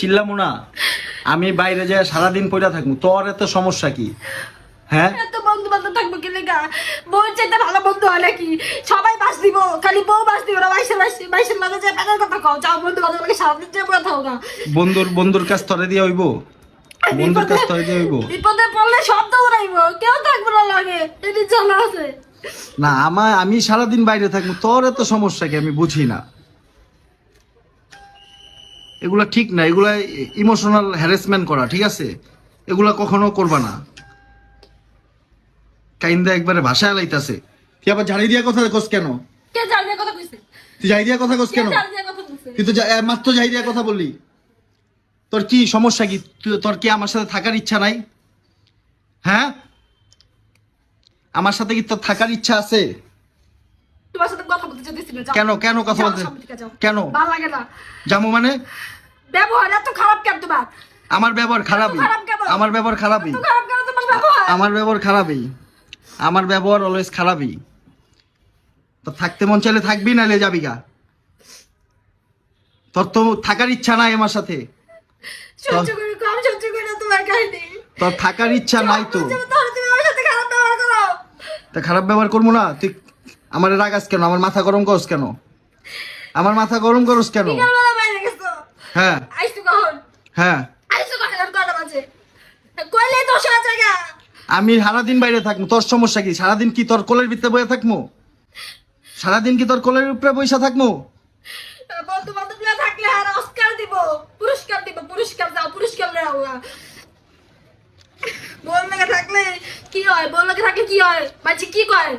চিল্লামু না আমি বাইরে যাই সারাদিন পয়লা থাকবো, তোর এত সমস্যা কি? হ্যাঁ এত বন্ধু বান্ধব থাকবো কি লেগা? বউর চাইতে ভালো বন্ধু হয় নাকি? সবাই বাস দিব, খালি বউ বাস দিব না। বাইশের মাঝে যে পেটের কথা কও, যাও বন্ধু বান্ধব সারাদিন যে কথা হোক না। বন্ধুর কাছ তরে দিয়ে হইব, বন্ধুর কাছ তরে দিয়ে হইব। বিপদে পড়লে শব্দ উড়াইব, কেউ থাকবো না লাগে। এটি জানা আছে না আমি সারাদিন বাইরে থাকবো, তোর এত সমস্যা কি? আমি বুঝি না, এগুলা ঠিক না। এগুলা ইমোশনাল হ্যারাসমেন্ট করা ঠিক আছে? এগুলা কখনো করবা না। কাইন্দা একবারে ভাষায় লাইতাছে। তুই আবার ঝাড়ি দিয়া কথা কস কেন? কে জানি কথা কইছে? তুই ঝাড়ি দিয়া কথা কস কেন? তুই তো মাত্র ঝাড়ি দিয়া কথা বললি। তোর কি সমস্যা কি? তোর কি আমার সাথে থাকার ইচ্ছা নাই? হ্যাঁ, আমার সাথে কি তোর থাকার ইচ্ছা আছে? তোমার সাথে কথা বলতে চাইতেছি না। কেন কেন কথা বলতে? কেন ভালো লাগে না? জামু মানে ব্যবহার এত খারাপ কেন তোমার? আমার ব্যবহার খারাপই। আমার ব্যবহার খারাপই। খারাপ কেন তোমার ব্যবহার? আমার ব্যবহার খারাপই। আমার ব্যবহার অলওয়েজ খারাপই। তো থাকতে মন চাইলে থাকবি, নাইলে যাবি গা। তোর তো থাকার ইচ্ছা নাই আমার সাথে। সহ্য করে কম সহ্য করে তোমার কাহিনী। তোর থাকার ইচ্ছা নাই তো। তুমি আমার সাথে খারাপ ব্যবহার করো। তা খারাপ ব্যবহার করবো না? তুই আমার রাগাস কেন? আমার মাথা গরম করস কেন? আমার মাথা গরম করস কেন? বিকালবেলা বাইরে গেছো। হ্যাঁ আইসু কখন? হ্যাঁ, আইসু কখন? আর কটা বাজে? কইলে তো সহজ জায়গা। আমি সারাদিন বাইরে থাকবো, তোর সমস্যা কি? সারাদিন কি তোর কোলের ভিতরে বসে থাকবো? সারাদিন কি তোর কোলের উপরে বসে থাকবো? বন্ধু বান্ধবরা থাকলে আর অস্কার দিব, পুরস্কার দিব। পুরস্কার দাও, পুরস্কার নাও। বল লাগে থাকলে কি হয়? বল লাগে থাকলে কি হয়? বাচ্চা কি করে?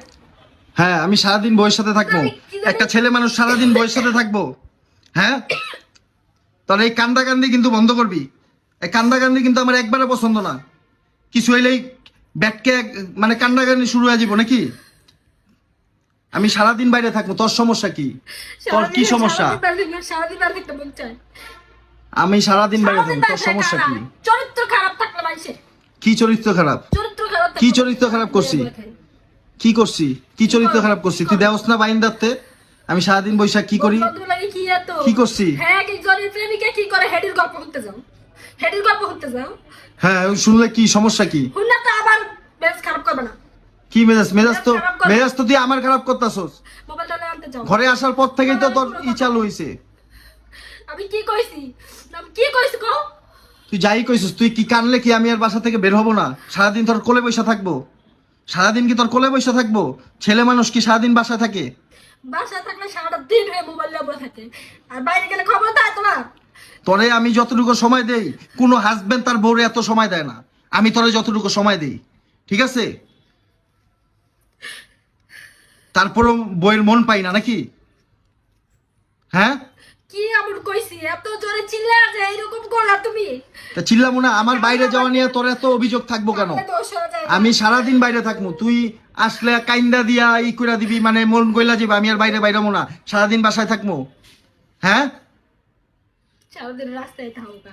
হ্যাঁ, আমি সারাদিন বউয়ের সাথে থাকবো। একটা ছেলে মানুষ সারাদিন বউয়ের সাথে থাকবো? হ্যাঁ, তাহলে এই কান্দাকান্দি কিন্তু বন্ধ করবি। এই কান্দাকান্দি কিন্তু আমার একবারে পছন্দ না। কিছু হইলেই ব্যাটকে মানে কান্দাকান্দি শুরু হয়ে যাবো নাকি? আমি সারাদিন বাইরে থাকবো, তোর সমস্যা কি? তোর কি সমস্যা? সারাদিন বাইরে থাকতে মন চায়। আমি সারাদিন বাইরে থাকবো, তোর সমস্যা কি? চরিত্র খারাপ থাকলে মানুষের। কি চরিত্র খারাপ? চরিত্র খারাপ। কি চরিত্র খারাপ করছি? কি করছি? কি চরিত্র খারাপ করছি? তুই দেওস না বাইন দাতে? আমি সারাদিন বৈশাখ কি করি? কি করছি? হ্যাঁ, কি জনের প্রেমিকা কি করে? হেডির গল্প করতে যাও। হেডির গল্প করতে যাও। হ্যাঁ, শুনলে কি সমস্যা কি? হুন্না তো আবার বেশ খারাপ করবে না। কি মেজাজ তো তুই আমার খারাপ করতাছস। মোবাইলটা আনতে যাও। ঘরে আসার পর থেকেই তো তোর চালু হইছে। আমি কি কইছি? আমি কি কইছি কও? তুই যাই কইছিস, তুই কি কানলে কি আমি আর বাসা থেকে বের হবো না? সারাদিন তোর কোলে বসে থাকবো? সারাদিন কি তোর কোলে বসে থাকবো? ছেলে মানুষ কি সারাদিন বাসায় থাকে? বাসায় থাকলে সারাটা দিন হয়ে মোবাইল নিয়ে থাকে। আর বাইরে গেলে খবর দেয় তোমার? তোরে আমি যতটুকু সময় দেই, কোনো হাজবেন্ড তার বউরে এত সময় দেয় না। আমি তোরে যতটুকু সময় দেই, ঠিক আছে? তারপরও বইয়ের মন পাই না নাকি? হ্যাঁ, কি এমন কইছি? এত জোরে চিল্লা যে এরকম করলা তুমি? তা চিল্লামু না? আমার বাইরে যাওয়া নিয়ে তোর এত অভিযোগ থাকবো কেন? আমি সারাদিন বাইরে থাকবো, তুই আসলে কাইন্দা দিয়া ই কইরা দিবি, মানে মন গইলা যাবে। আমি আর বাইরে বাইরামো না, সারাদিন বাসায় থাকবো। হ্যাঁ, সারাদিন রাস্তায় থাকা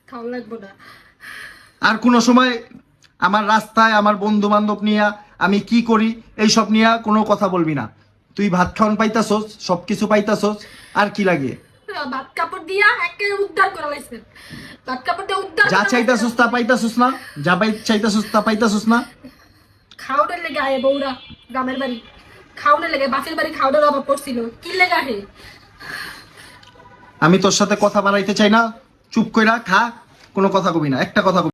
খাওয়া লাগবো না। আর কোনো সময় আমার রাস্তায় আমার বন্ধু বান্ধব নিয়ে আমি কি করি এইসব নিয়ে কোনো কথা বলবি না। তুই ভাত খাওয়ান পাইতাছস, সবকিছু পাইতাছস, আর কি লাগে? ভাত কাপড় দিয়া একেবারে উদ্ধার করা হইছে। ভাত কাপড় দিয়ে উদ্ধার যা চাইতাছস তা পাইতাছস না? যা চাইতাছস তা পাইতাছস না? খাওয়ানোর লেগে আয়ে বউরা গ্রামের বাড়ি। খাওয়ানোর লেগে বাপের বাড়ি খাওয়ানোর অভাব পড়ছিল। কি লেগে আহে? আমি তোর সাথে কথা বাড়াইতে চাই না, চুপ কইরা খা, কোনো কথা কবি না, একটা কথা কবি।